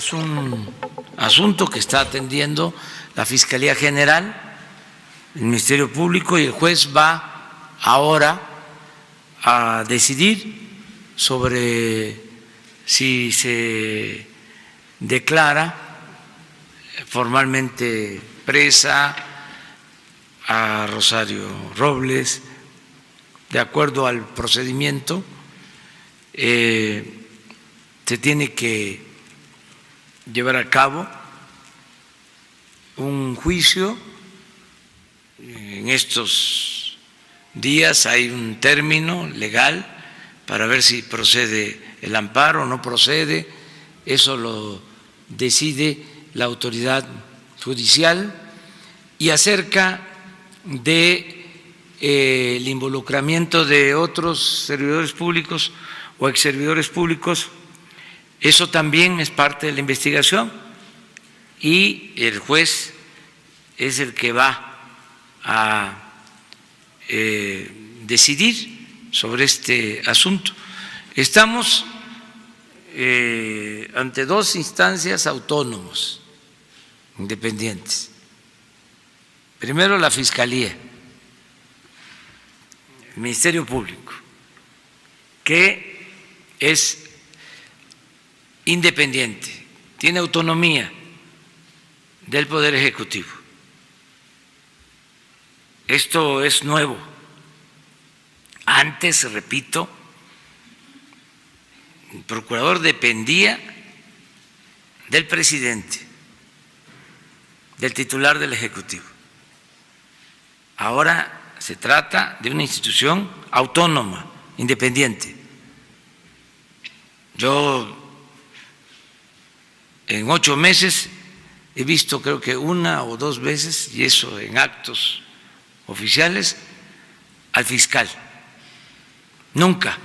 Es un asunto que está atendiendo la Fiscalía General, el Ministerio Público, y el juez va ahora a decidir sobre si se declara formalmente presa a Rosario Robles de acuerdo al procedimiento. Se tiene que llevar a cabo un juicio. En estos días hay un término legal para ver si procede el amparo o no procede. Eso lo decide la autoridad judicial. Y acerca de el involucramiento de otros servidores públicos o exservidores públicos, eso también es parte de la investigación y el juez es el que va a decidir sobre este asunto. Estamos ante dos instancias autónomos, independientes. Primero, la Fiscalía, el Ministerio Público, que es independiente, tiene autonomía del Poder Ejecutivo. Esto es nuevo. Antes, repito, el procurador dependía del presidente, del titular del Ejecutivo. Ahora se trata de una institución autónoma, independiente. Yo en 8 meses he visto, creo que 1 o 2 veces, y eso en actos oficiales, al fiscal. Nunca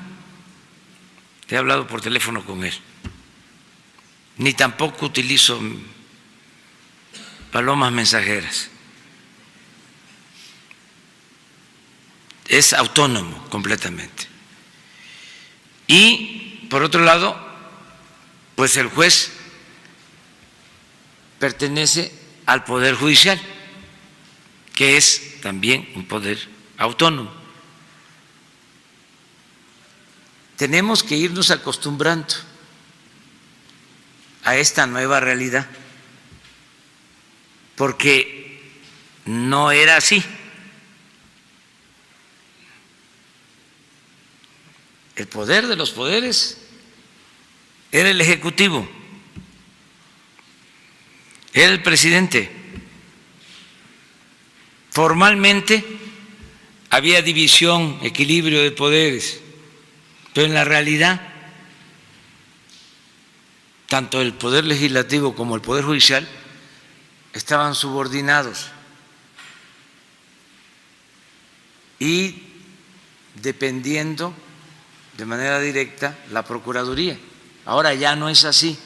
he hablado por teléfono con él, ni tampoco utilizo palomas mensajeras. Es autónomo completamente. Y por otro lado, pues el juez pertenece al Poder Judicial, que es también un poder autónomo. Tenemos que irnos acostumbrando a esta nueva realidad, porque no era así. El poder de los poderes era el Ejecutivo, era el presidente. Formalmente había división, equilibrio de poderes, pero en la realidad tanto el Poder Legislativo como el Poder Judicial estaban subordinados y dependiendo de manera directa la Procuraduría. Ahora ya no es así.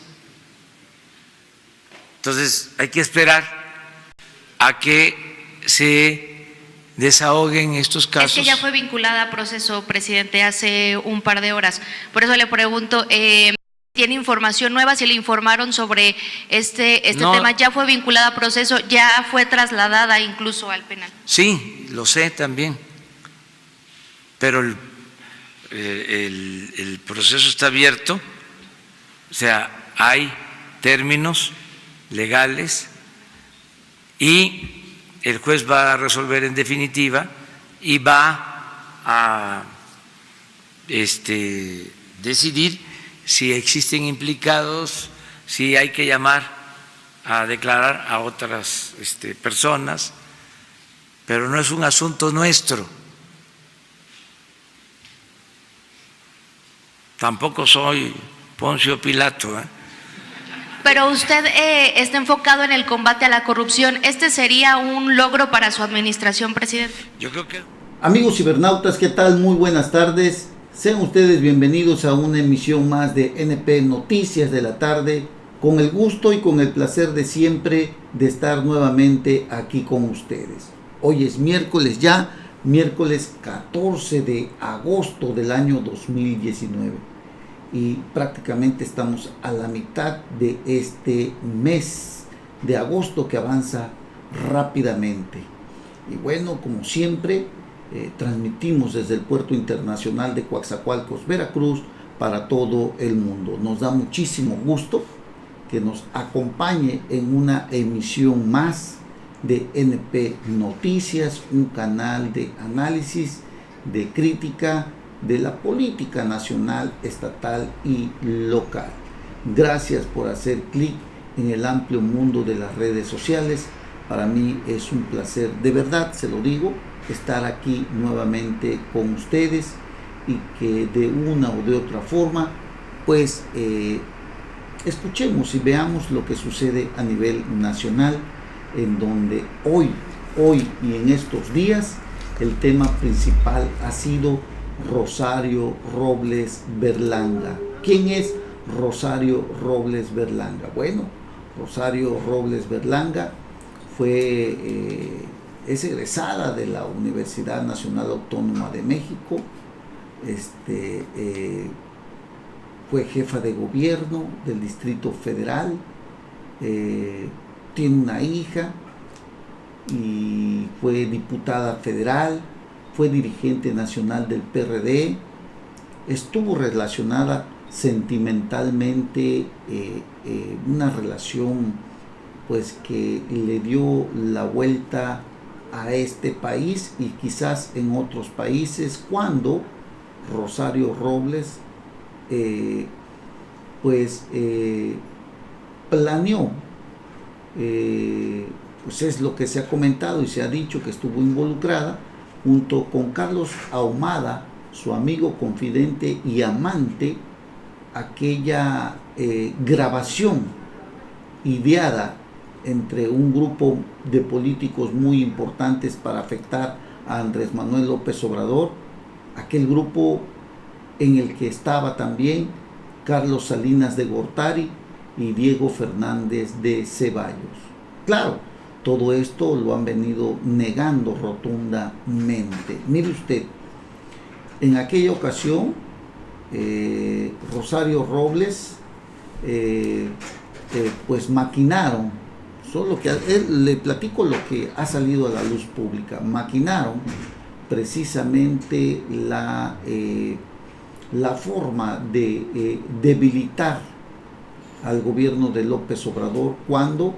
Entonces hay que esperar a que se desahoguen estos casos. Es que ya fue vinculada a proceso, presidente, hace un par de horas. Por eso le pregunto, ¿tiene información nueva? Si le informaron sobre este No, tema, ¿ya fue vinculada a proceso? ¿Ya fue trasladada incluso al penal? Sí, lo sé también, pero el proceso está abierto, o sea, hay términos legales y el juez va a resolver en definitiva y va a decidir si existen implicados, si hay que llamar a declarar a otras personas, pero no es un asunto nuestro. Tampoco soy Poncio Pilato, ¿eh? Pero usted está enfocado en el combate a la corrupción. ¿Este sería un logro para su administración, presidente? Yo creo que... Amigos cibernautas, ¿qué tal? Muy buenas tardes. Sean ustedes bienvenidos a una emisión más de NP Noticias de la Tarde, con el gusto y con el placer de siempre de estar nuevamente aquí con ustedes. Hoy es miércoles ya, miércoles 14 de agosto del año 2019. y prácticamente estamos a la mitad de este mes de agosto que avanza rápidamente. Y bueno, como siempre, transmitimos desde el Puerto Internacional de Coatzacoalcos, Veracruz, para todo el mundo. Nos da muchísimo gusto que nos acompañe en una emisión más de NP Noticias, un canal de análisis, de crítica de la política nacional, estatal y local. Gracias por hacer clic en el amplio mundo de las redes sociales. Para mí es un placer, de verdad se lo digo, estar aquí nuevamente con ustedes y que de una o de otra forma pues escuchemos y veamos lo que sucede a nivel nacional, en donde hoy y en estos días el tema principal ha sido Rosario Robles Berlanga. ¿Quién es Rosario Robles Berlanga? Bueno, Rosario Robles Berlanga es egresada de la Universidad Nacional Autónoma de México, fue jefa de gobierno del Distrito Federal, tiene una hija y fue diputada federal, fue dirigente nacional del PRD, estuvo relacionada sentimentalmente, una relación pues que le dio la vuelta a este país y quizás en otros países, cuando Rosario Robles planeó, pues es lo que se ha comentado y se ha dicho, que estuvo involucrada junto con Carlos Ahumada, su amigo, confidente y amante, aquella grabación ideada entre un grupo de políticos muy importantes para afectar a Andrés Manuel López Obrador, aquel grupo en el que estaba también Carlos Salinas de Gortari y Diego Fernández de Ceballos. Claro, todo esto lo han venido negando rotundamente. Mire usted, en aquella ocasión, Rosario Robles, pues maquinaron, solo que le platico lo que ha salido a la luz pública, maquinaron precisamente la forma de debilitar al gobierno de López Obrador cuando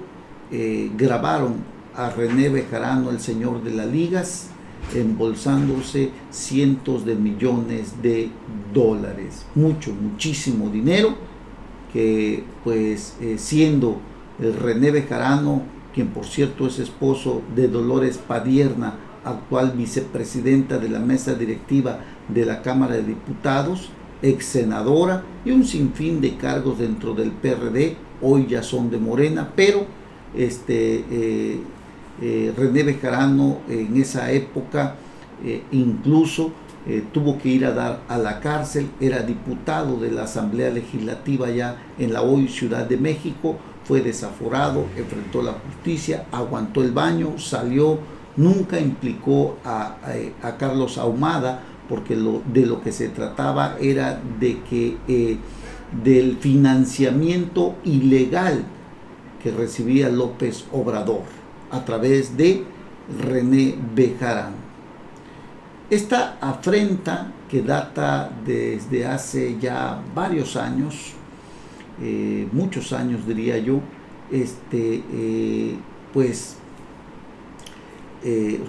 grabaron a René Bejarano, el señor de las ligas, embolsándose cientos de millones de dólares, muchísimo dinero, que pues siendo el René Bejarano, quien por cierto es esposo de Dolores Padierna, actual vicepresidenta de la mesa directiva de la Cámara de Diputados, ex senadora y un sinfín de cargos dentro del PRD, hoy ya son de Morena, pero René Bejarano en esa época incluso tuvo que ir a dar a la cárcel, era diputado de la Asamblea Legislativa ya en la hoy Ciudad de México, fue desaforado, enfrentó la justicia, aguantó el baño, salió, nunca implicó a Carlos Ahumada, porque de lo que se trataba era de que del financiamiento ilegal que recibía López Obrador a través de René Bejarano. Esta afrenta, que data desde hace ya varios años, muchos años diría yo,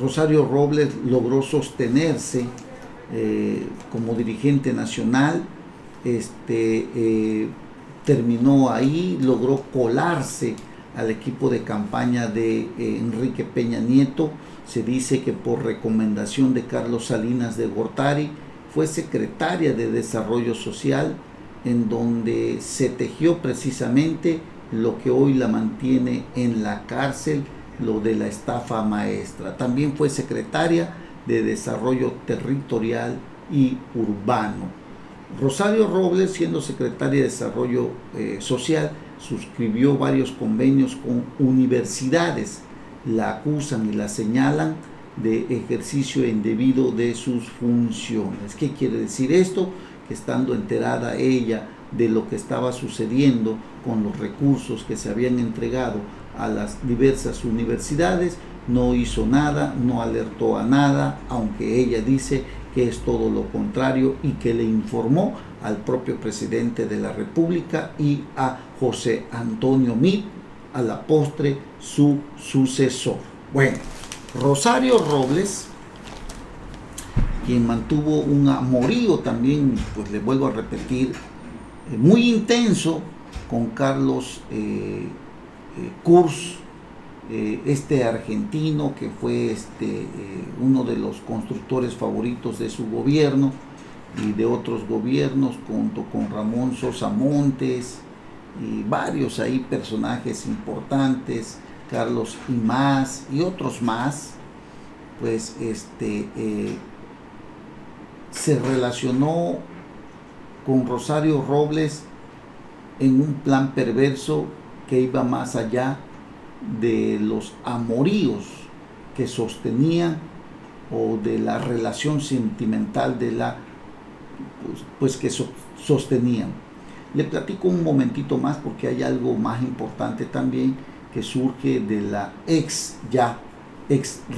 Rosario Robles logró sostenerse como dirigente nacional, terminó ahí, logró colarse al equipo de campaña de Enrique Peña Nieto. Se dice que por recomendación de Carlos Salinas de Gortari fue secretaria de Desarrollo Social, en donde se tejió precisamente lo que hoy la mantiene en la cárcel, lo de la estafa maestra. También fue secretaria de Desarrollo Territorial y Urbano. Rosario Robles, siendo secretaria de Desarrollo Social, suscribió varios convenios con universidades. La acusan y la señalan de ejercicio indebido de sus funciones. ¿Qué quiere decir esto? Que estando enterada ella de lo que estaba sucediendo con los recursos que se habían entregado a las diversas universidades. No hizo nada, no alertó a nada, aunque ella dice que es todo lo contrario y que le informó al propio presidente de la República y a José Antonio Meade, a la postre su sucesor. Bueno, Rosario Robles, quien mantuvo un amorío también, pues le vuelvo a repetir, muy intenso con Carlos Kurz, este argentino que fue uno de los constructores favoritos de su gobierno y de otros gobiernos, junto con Ramón Sosa Montes y varios ahí personajes importantes, Carlos Imaz y otros más, pues se relacionó con Rosario Robles en un plan perverso que iba más allá de los amoríos que sostenían o de la relación sentimental de la pues que sostenían. Le platico un momentito más porque hay algo más importante también que surge de la ex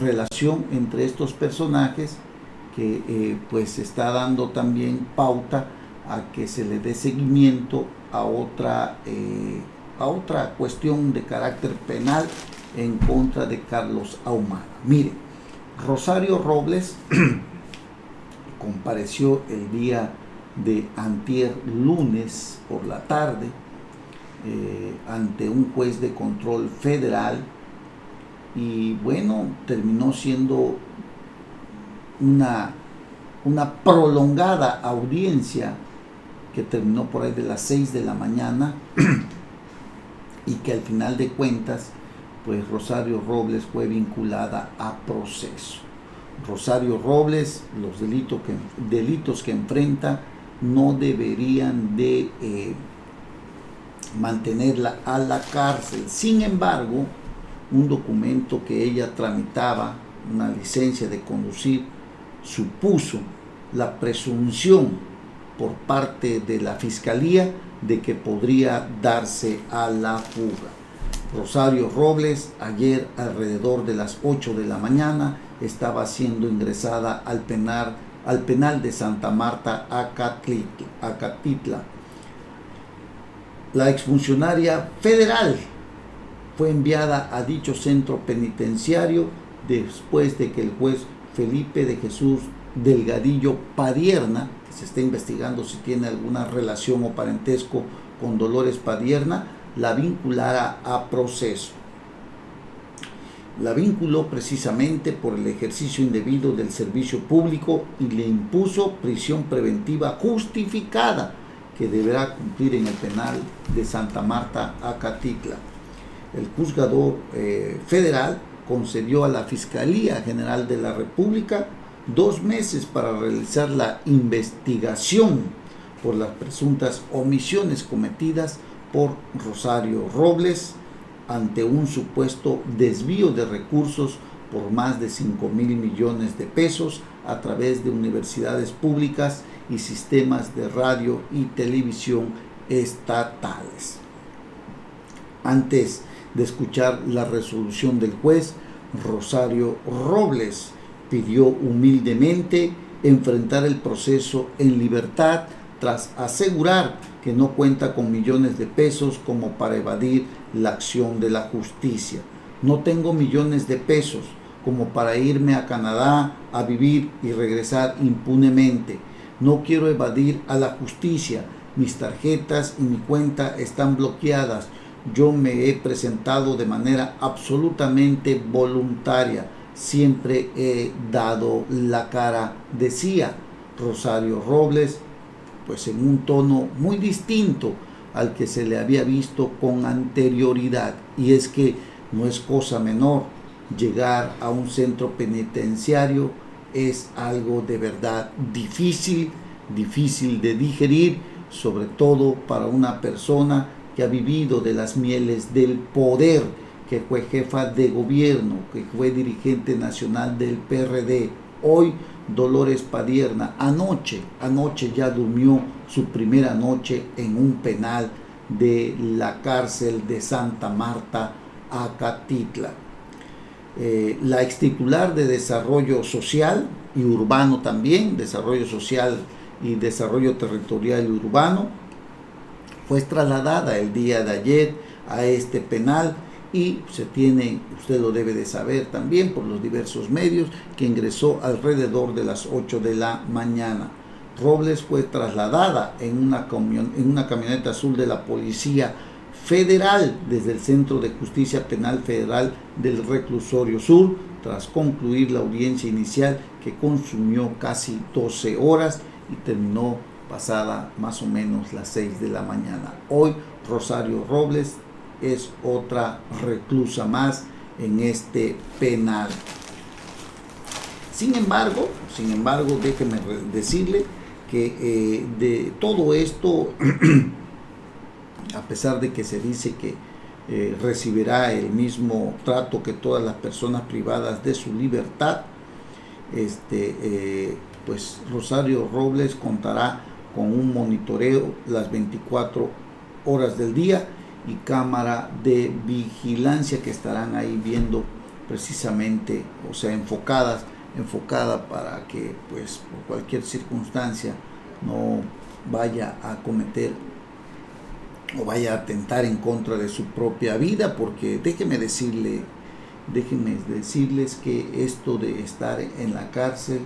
relación entre estos personajes, que pues está dando también pauta a que se le dé seguimiento a otra cuestión de carácter penal en contra de Carlos Ahumada. Mire, Rosario Robles compareció el día de antier lunes por la tarde ante un juez de control federal y bueno, terminó siendo una prolongada audiencia que terminó por ahí de las 6 de la mañana y que al final de cuentas pues Rosario Robles fue vinculada a proceso. Rosario Robles, los delitos que enfrenta no deberían de mantenerla a la cárcel. Sin embargo, un documento que ella tramitaba, una licencia de conducir, supuso la presunción por parte de la Fiscalía de que podría darse a la fuga. Rosario Robles, ayer alrededor de las 8 de la mañana, estaba siendo ingresada al penal de Santa Marta, Acatitla. La exfuncionaria federal fue enviada a dicho centro penitenciario después de que el juez Felipe de Jesús Delgadillo Padierna, que se está investigando si tiene alguna relación o parentesco con Dolores Padierna, la vinculara a proceso. La vinculó precisamente por el ejercicio indebido del servicio público y le impuso prisión preventiva justificada que deberá cumplir en el penal de Santa Marta, Acatitla. El juzgador federal concedió a la Fiscalía General de la República 2 meses para realizar la investigación por las presuntas omisiones cometidas por Rosario Robles ante un supuesto desvío de recursos por más de 5,000 millones de pesos a través de universidades públicas y sistemas de radio y televisión estatales. Antes de escuchar la resolución del juez, Rosario Robles pidió humildemente enfrentar el proceso en libertad tras asegurar que no cuenta con millones de pesos como para evadir la acción de la justicia. No tengo millones de pesos como para irme a Canadá a vivir y regresar impunemente. No quiero evadir a la justicia. Mis tarjetas y mi cuenta están bloqueadas. Yo me he presentado de manera absolutamente voluntaria. Siempre he dado la cara, decía Rosario Robles, pues en un tono muy distinto al que se le había visto con anterioridad. Y es que no es cosa menor llegar a un centro penitenciario, es algo de verdad difícil de digerir, sobre todo para una persona que ha vivido de las mieles del poder, que fue jefa de gobierno, que fue dirigente nacional del PRD, Hoy Dolores Padierna, anoche ya durmió su primera noche en un penal de la cárcel de Santa Marta, Acatitla. La extitular de Desarrollo Social y Urbano también, Desarrollo Social y Desarrollo Territorial y Urbano, fue trasladada el día de ayer a este penal y usted lo debe de saber también por los diversos medios, que ingresó alrededor de las 8 de la mañana. Robles fue trasladada en una camioneta azul de la Policía Federal desde el Centro de Justicia Penal Federal del Reclusorio Sur, tras concluir la audiencia inicial que consumió casi 12 horas y terminó pasada más o menos las 6 de la mañana. Hoy Rosario Robles es otra reclusa más en este penal. Sin embargo, déjeme decirle que de todo esto, a pesar de que se dice que recibirá el mismo trato que todas las personas privadas de su libertad, pues Rosario Robles contará con un monitoreo las 24 horas del día y cámara de vigilancia que estarán ahí viendo precisamente, o sea, enfocada para que pues por cualquier circunstancia no vaya a cometer o vaya a atentar en contra de su propia vida, porque déjenme decirles que esto de estar en la cárcel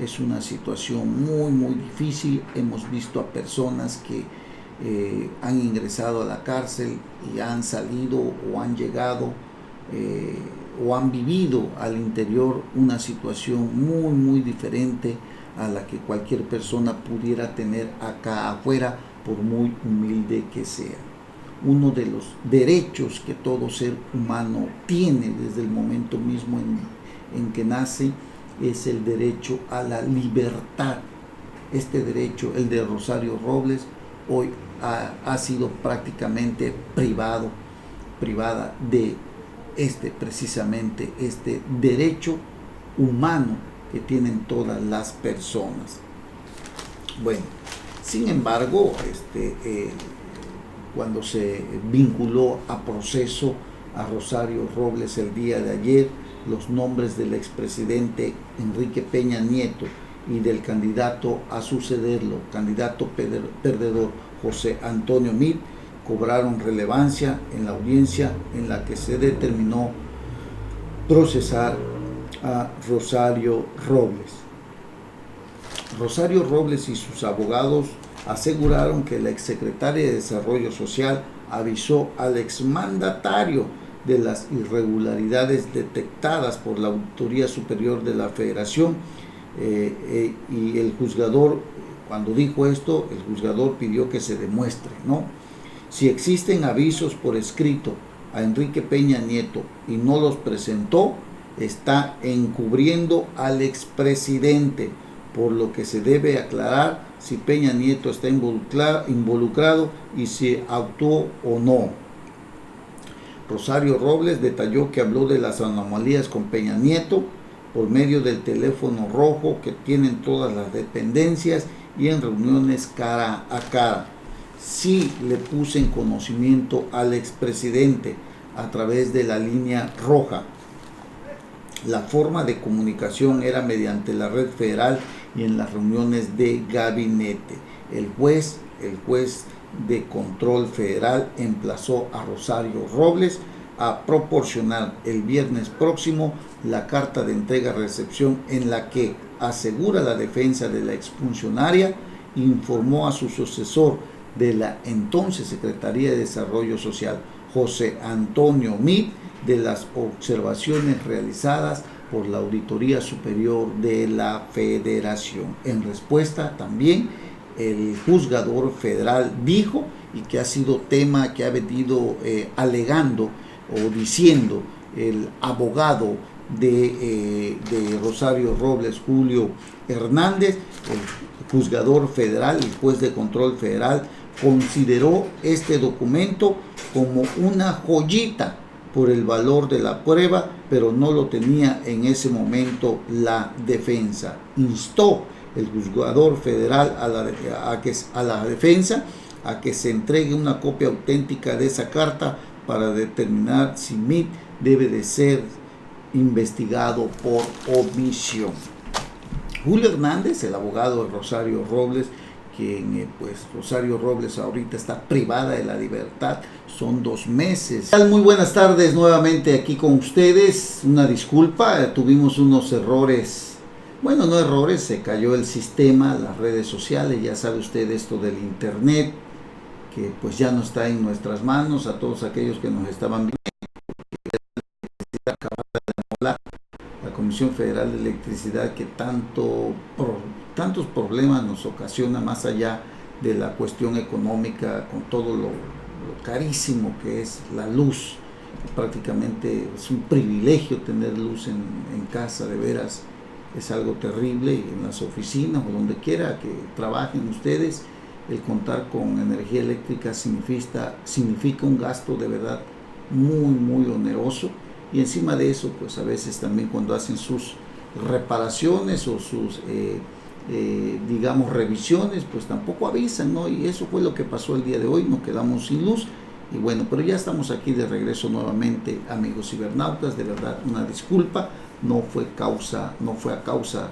es una situación muy difícil. Hemos visto a personas que han ingresado a la cárcel y han salido o han llegado o han vivido al interior una situación muy diferente a la que cualquier persona pudiera tener acá afuera, por muy humilde que sea. Uno de los derechos que todo ser humano tiene desde el momento mismo en que nace es el derecho a la libertad. Este derecho, el de Rosario Robles, hoy ha sido prácticamente privada de precisamente este derecho humano que tienen todas las personas. Bueno, sin embargo, cuando se vinculó a proceso a Rosario Robles el día de ayer, los nombres del expresidente Enrique Peña Nieto y del candidato a sucederlo, candidato perdedor José Antonio Meade, cobraron relevancia en la audiencia en la que se determinó procesar a Rosario Robles. Rosario Robles y sus abogados aseguraron que la exsecretaria de Desarrollo Social avisó al exmandatario de las irregularidades detectadas por la Auditoría Superior de la Federación, y el juzgador, cuando dijo esto, el juzgador pidió que se demuestre, ¿no? Si existen avisos por escrito a Enrique Peña Nieto y no los presentó, está encubriendo al expresidente, por lo que se debe aclarar si Peña Nieto está involucrado y si actuó o no. Rosario Robles detalló que habló de las anomalías con Peña Nieto por medio del teléfono rojo que tienen todas las dependencias y en reuniones cara a cara. Sí le puse en conocimiento al expresidente a través de la línea roja. La forma de comunicación era mediante la red federal y en las reuniones de gabinete. El juez de control federal emplazó a Rosario Robles a proporcionar el viernes próximo la carta de entrega-recepción en la que asegura la defensa de la exfuncionaria, informó a su sucesor de la entonces Secretaría de Desarrollo Social, José Antonio Meade, de las observaciones realizadas por la Auditoría Superior de la Federación. En respuesta también, el juzgador federal dijo, y que ha sido tema que ha venido alegando o diciendo el abogado de Rosario Robles, Julio Hernández, el juzgador federal, el juez de control federal, consideró este documento como una joyita por el valor de la prueba, pero no lo tenía en ese momento la defensa. Instó el juzgador federal a la defensa a que se entregue una copia auténtica de esa carta para determinar si Meade debe de ser investigado por omisión. Julio Hernández, el abogado de Rosario Robles, quien pues Rosario Robles ahorita está privada de la libertad, son 2 meses. Muy buenas tardes nuevamente aquí con ustedes. Una disculpa, tuvimos unos errores, bueno, no errores, se cayó el sistema, las redes sociales, ya sabe usted esto del internet, que pues ya no está en nuestras manos. A todos aquellos que nos estaban viendo, la Comisión Federal de Electricidad, que tantos problemas nos ocasiona, más allá de la cuestión económica, con todo lo carísimo que es la luz. Prácticamente es un privilegio tener luz en casa, de veras es algo terrible, y en las oficinas o donde quiera que trabajen ustedes, el contar con energía eléctrica significa un gasto de verdad muy oneroso. Y encima de eso, pues a veces también cuando hacen sus reparaciones o sus digamos revisiones, pues tampoco avisan, ¿no? Y eso fue lo que pasó el día de hoy, nos quedamos sin luz. Y bueno, pero ya estamos aquí de regreso nuevamente, amigos cibernautas. De verdad, una disculpa, no fue a causa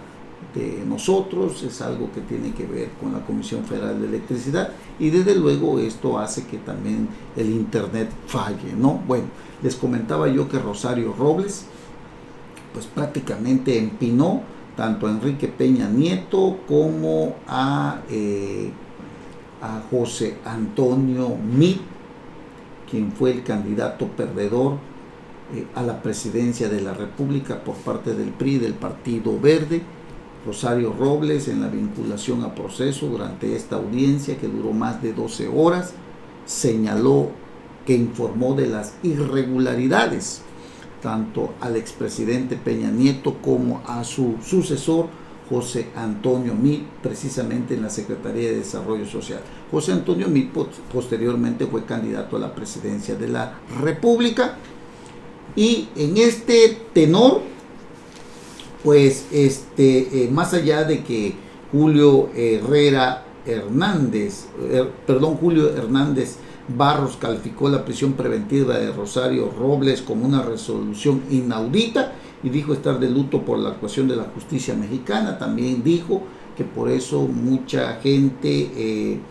de nosotros, es algo que tiene que ver con la Comisión Federal de Electricidad, y desde luego esto hace que también el internet falle, ¿no? Bueno, les comentaba yo que Rosario Robles pues prácticamente empinó tanto a Enrique Peña Nieto como a José Antonio Meade, quien fue el candidato perdedor a la presidencia de la República por parte del PRI, del Partido Verde. Rosario Robles, en la vinculación a proceso durante esta audiencia que duró más de 12 horas, señaló que informó de las irregularidades tanto al expresidente Peña Nieto como a su sucesor José Antonio Meade, precisamente en la Secretaría de Desarrollo Social. José Antonio Meade posteriormente fue candidato a la presidencia de la República, y en este tenor, pues más allá de que Julio Hernández Barros calificó la prisión preventiva de Rosario Robles como una resolución inaudita y dijo estar de luto por la actuación de la justicia mexicana. También dijo que por eso mucha gente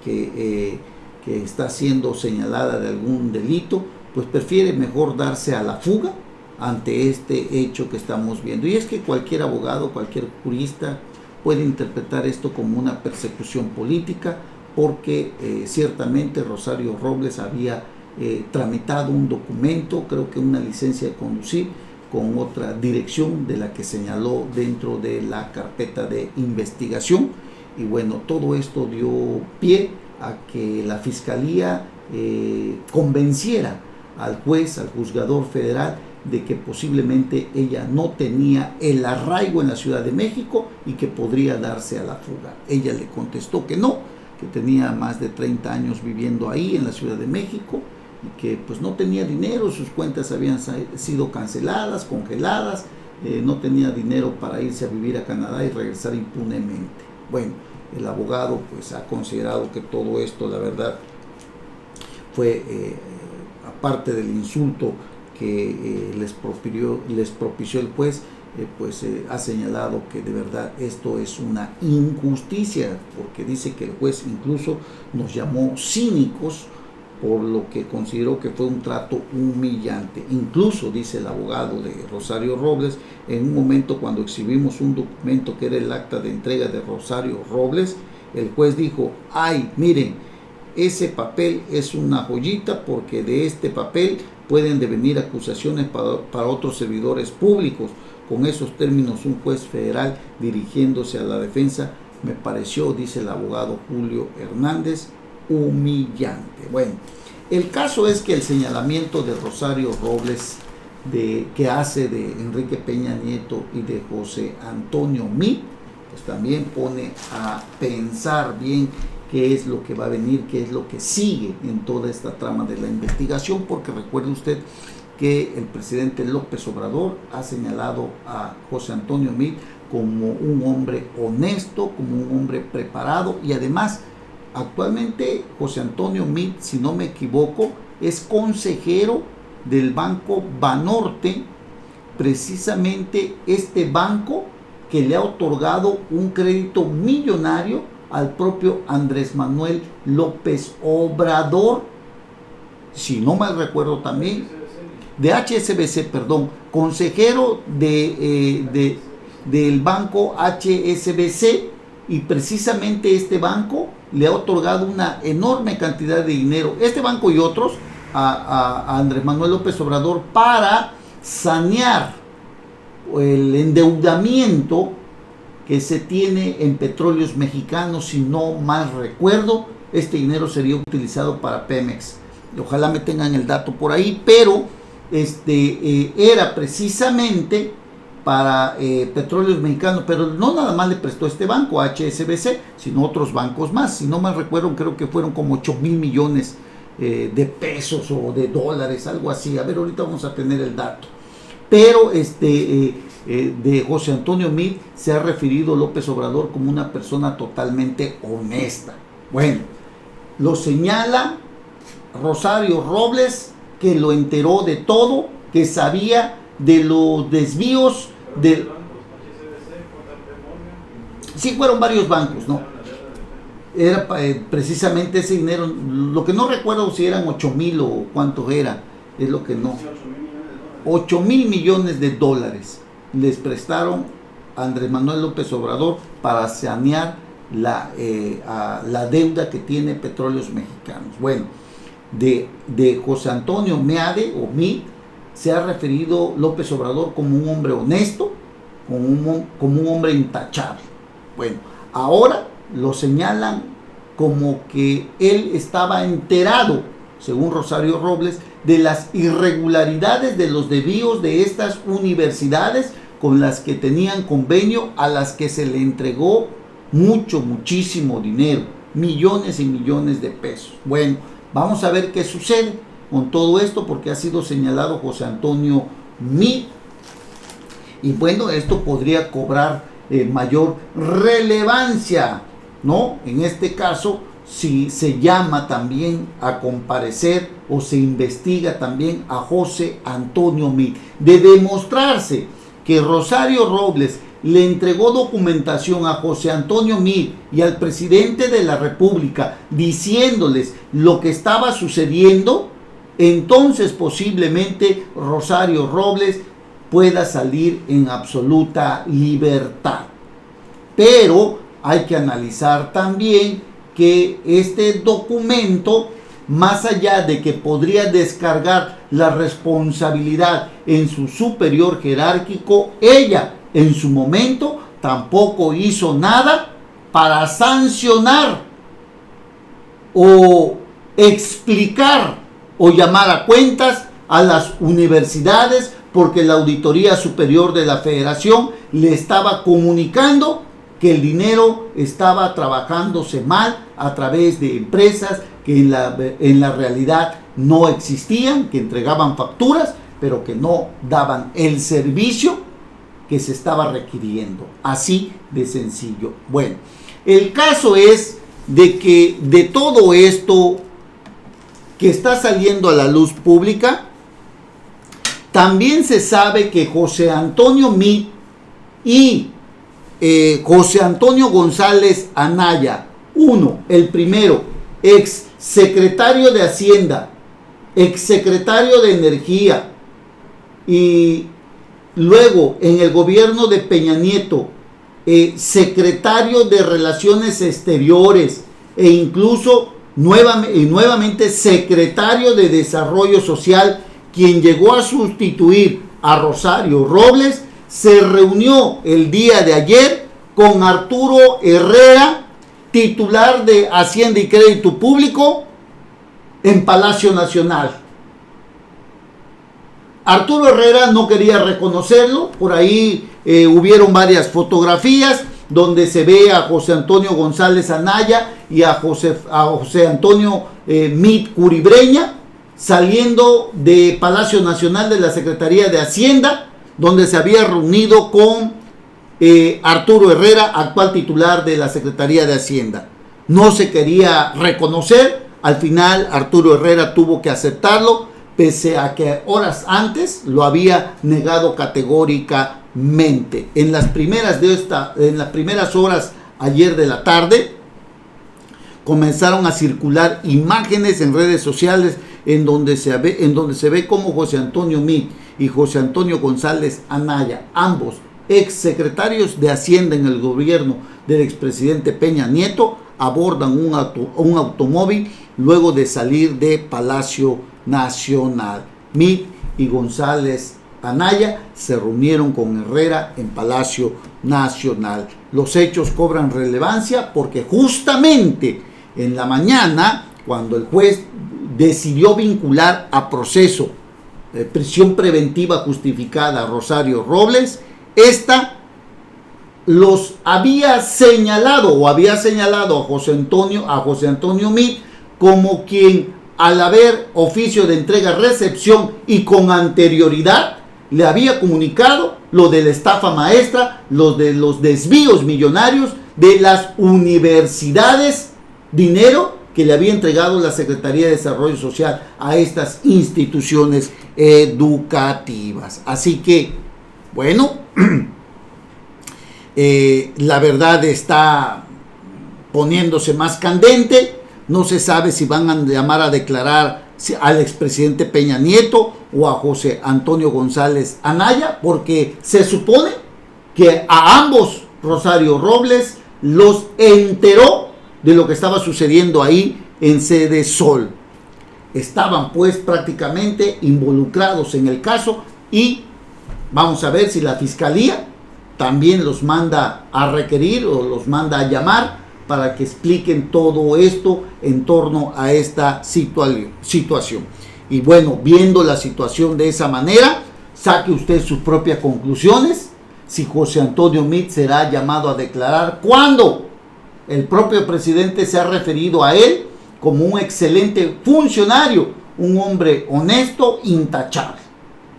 que está siendo señalada de algún delito, pues prefiere mejor darse a la fuga ante este hecho que estamos viendo. Y es que cualquier abogado, cualquier jurista puede interpretar esto como una persecución política, porque ciertamente Rosario Robles había tramitado un documento, creo que una licencia de conducir, con otra dirección de la que señaló dentro de la carpeta de investigación. Y bueno, todo esto dio pie a que la Fiscalía convenciera al juez, al juzgador federal, de que posiblemente ella no tenía el arraigo en la Ciudad de México y que podría darse a la fuga. Ella le contestó que no, que tenía más de 30 años viviendo ahí en la Ciudad de México y que pues no tenía dinero, sus cuentas habían sido canceladas, congeladas, no tenía dinero para irse a vivir a Canadá y regresar impunemente. Bueno, el abogado pues ha considerado que todo esto, la verdad, fue aparte del insulto que les propició el juez, ha señalado que de verdad esto es una injusticia, porque dice que el juez incluso nos llamó cínicos por lo que consideró que fue un trato humillante. Incluso, dice el abogado de Rosario Robles, en un momento cuando exhibimos un documento que era el acta de entrega de Rosario Robles, el juez dijo: ay, miren, ese papel es una joyita, porque de este papel pueden devenir acusaciones para otros servidores públicos. Con esos términos, un juez federal dirigiéndose a la defensa, me pareció, dice el abogado Julio Hernández, humillante. Bueno, el caso es que el señalamiento de Rosario Robles que hace de Enrique Peña Nieto y de José Antonio Meade, pues también pone a pensar bien qué es lo que va a venir, qué es lo que sigue en toda esta trama de la investigación, porque recuerde usted que el presidente López Obrador ha señalado a José Antonio Meade como un hombre honesto, como un hombre preparado, y además actualmente José Antonio Meade, si no me equivoco, es consejero del Banco Banorte, precisamente este banco que le ha otorgado un crédito millonario al propio Andrés Manuel López Obrador, si no mal recuerdo también, de HSBC, perdón, consejero del banco HSBC, y precisamente este banco le ha otorgado una enorme cantidad de dinero, este banco y otros, a Andrés Manuel López Obrador, para sanear el endeudamiento que se tiene en Petróleos Mexicanos. Si no mal recuerdo, este dinero sería utilizado para Pemex. Ojalá me tengan el dato por ahí, pero era precisamente para Petróleos Mexicanos, pero no nada más le prestó este banco, HSBC, sino otros bancos más. Si no mal recuerdo, creo que fueron como 8,000 millones de pesos o de dólares, algo así. A ver, ahorita vamos a tener el dato. Pero de José Antonio Meade se ha referido López Obrador como una persona totalmente honesta. Bueno, lo señala Rosario Robles, que lo enteró de todo, que sabía de los desvíos del... Sí, fueron varios bancos, ¿no? Era precisamente ese dinero, lo que no recuerdo si eran 8,000 o cuánto era, es lo que no. 8,000 millones de dólares les prestaron a Andrés Manuel López Obrador para sanear la deuda que tiene Petróleos Mexicanos. Bueno, de José Antonio Meade o Meade se ha referido López Obrador como un hombre honesto, como un hombre intachable. Bueno, ahora lo señalan como que él estaba enterado, según Rosario Robles, de las irregularidades de los desvíos de estas universidades con las que tenían convenio, a las que se le entregó muchísimo dinero, millones y millones de pesos. Bueno, vamos a ver qué sucede con todo esto, porque ha sido señalado José Antonio Meade, y bueno, esto podría cobrar mayor relevancia, ¿no? En este caso, si se llama también a comparecer o se investiga también a José Antonio Meade. De demostrarse que Rosario Robles le entregó documentación a José Antonio Meade y al presidente de la República diciéndoles lo que estaba sucediendo, entonces posiblemente Rosario Robles pueda salir en absoluta libertad. Pero hay que analizar también que este documento, más allá de que podría descargar la responsabilidad en su superior jerárquico, ella en su momento tampoco hizo nada para sancionar o explicar o llamar a cuentas a las universidades, porque la Auditoría Superior de la Federación le estaba comunicando que el dinero estaba trabajándose mal a través de empresas que en la realidad no existían, que entregaban facturas, pero que no daban el servicio que se estaba requiriendo. Así de sencillo. Bueno, el caso es de que de todo esto que está saliendo a la luz pública, también se sabe que José Antonio Meade y José Antonio González Anaya, el primero, ex secretario de Hacienda, ex secretario de Energía, y luego en el gobierno de Peña Nieto, secretario de Relaciones Exteriores, e incluso nuevamente secretario de Desarrollo Social, quien llegó a sustituir a Rosario Robles, se reunió el día de ayer con Arturo Herrera, titular de Hacienda y Crédito Público, en Palacio Nacional. Arturo Herrera no quería reconocerlo, por ahí hubieron varias fotografías donde se ve a José Antonio González Anaya y a José Antonio Meade Curibreña, saliendo de Palacio Nacional de la Secretaría de Hacienda, donde se había reunido con Arturo Herrera, actual titular de la Secretaría de Hacienda. No se quería reconocer, al final Arturo Herrera tuvo que aceptarlo, pese a que horas antes lo había negado categóricamente. En las primeras horas ayer de la tarde comenzaron a circular imágenes en redes sociales en donde se ve cómo José Antonio Meade y José Antonio González Anaya, ambos exsecretarios de Hacienda en el gobierno del expresidente Peña Nieto, abordan un automóvil luego de salir de Palacio Nacional. Meade y González Anaya se reunieron con Herrera en Palacio Nacional. Los hechos cobran relevancia porque justamente en la mañana, cuando el juez decidió vincular a proceso prisión preventiva justificada a Rosario Robles, esta los había señalado a José Antonio Meade como quien, al haber oficio de entrega-recepción y con anterioridad, le había comunicado lo de la estafa maestra, lo de los desvíos millonarios de las universidades, dinero que le había entregado la Secretaría de Desarrollo Social a estas instituciones educativas. Así que, bueno, la verdad está poniéndose más candente. No se sabe si van a llamar a declarar al expresidente Peña Nieto o a José Antonio González Anaya, porque se supone que a ambos Rosario Robles los enteró de lo que estaba sucediendo ahí en Sede Sol. Estaban pues prácticamente involucrados en el caso y vamos a ver si la fiscalía también los manda a requerir o los manda a llamar para que expliquen todo esto en torno a esta situación. Y bueno, viendo la situación de esa manera, saque usted sus propias conclusiones. Si José Antonio Meade será llamado a declarar, cuando el propio presidente se ha referido a él como un excelente funcionario, un hombre honesto, intachable.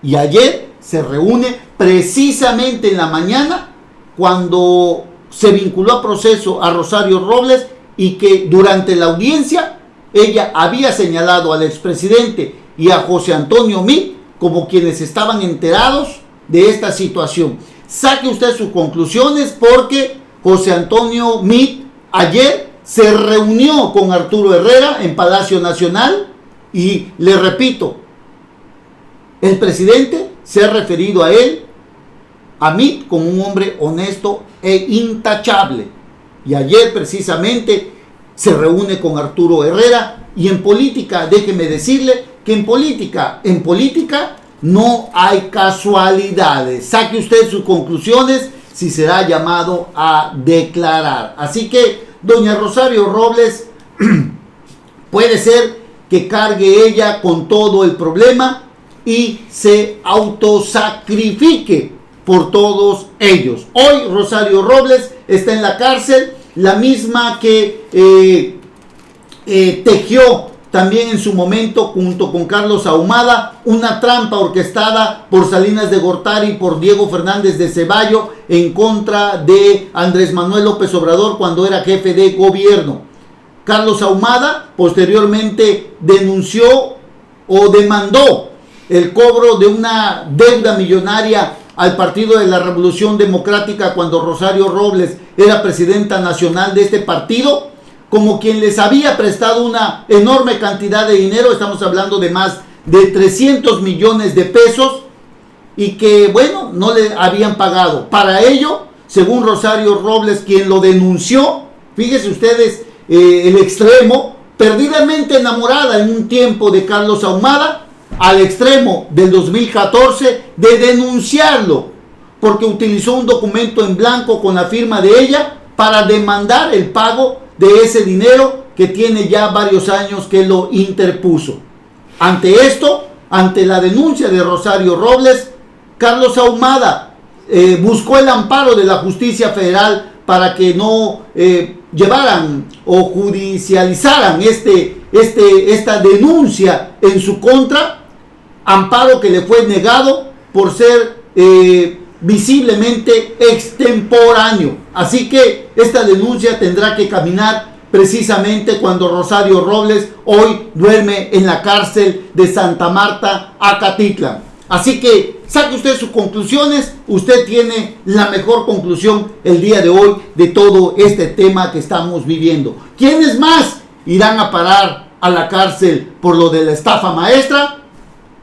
Y ayer se reúne precisamente en la mañana cuando se vinculó a proceso a Rosario Robles y que durante la audiencia ella había señalado al expresidente y a José Antonio Meade como quienes estaban enterados de esta situación. Saque usted sus conclusiones, porque José Antonio Meade ayer se reunió con Arturo Herrera en Palacio Nacional y le repito, el presidente se ha referido a él, a Meade, como un hombre honesto e intachable. Y ayer precisamente se reúne con Arturo Herrera. Y en política, déjeme decirle que en política no hay casualidades. Saque usted sus conclusiones si será llamado a declarar. Así que doña Rosario Robles puede ser que cargue ella con todo el problema y se autosacrifique por todos ellos. Hoy Rosario Robles está en la cárcel, la misma que tejió también en su momento junto con Carlos Ahumada una trampa orquestada por Salinas de Gortari y por Diego Fernández de Ceballo en contra de Andrés Manuel López Obrador cuando era jefe de gobierno. Carlos Ahumada posteriormente denunció o demandó el cobro de una deuda millonaria al Partido de la Revolución Democrática cuando Rosario Robles era presidenta nacional de este partido, como quien les había prestado una enorme cantidad de dinero. Estamos hablando de más de 300 millones de pesos y que, bueno, no le habían pagado. Para ello, según Rosario Robles, quien lo denunció, fíjense ustedes el extremo, perdidamente enamorada en un tiempo de Carlos Ahumada, al extremo del 2014 de denunciarlo porque utilizó un documento en blanco con la firma de ella para demandar el pago de ese dinero que tiene ya varios años que lo interpuso. Ante esto, ante la denuncia de Rosario Robles, Carlos Ahumada buscó el amparo de la justicia federal para que no llevaran o judicializaran este esta denuncia en su contra, amparo que le fue negado por ser visiblemente extemporáneo. Así que esta denuncia tendrá que caminar precisamente cuando Rosario Robles hoy duerme en la cárcel de Santa Marta, Acatitlán. Así que saque usted sus conclusiones. Usted tiene la mejor conclusión el día de hoy de todo este tema que estamos viviendo. ¿Quiénes más irán a parar a la cárcel por lo de la estafa maestra?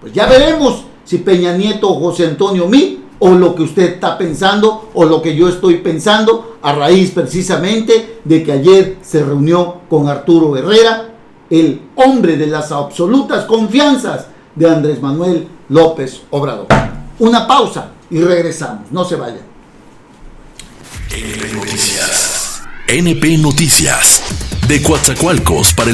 Pues ya veremos si Peña Nieto o José Antonio Meade, o lo que usted está pensando o lo que yo estoy pensando, a raíz precisamente de que ayer se reunió con Arturo Herrera, el hombre de las absolutas confianzas de Andrés Manuel López Obrador. Una pausa y regresamos, no se vayan. NP Noticias. NP Noticias. De Coatzacoalcos para el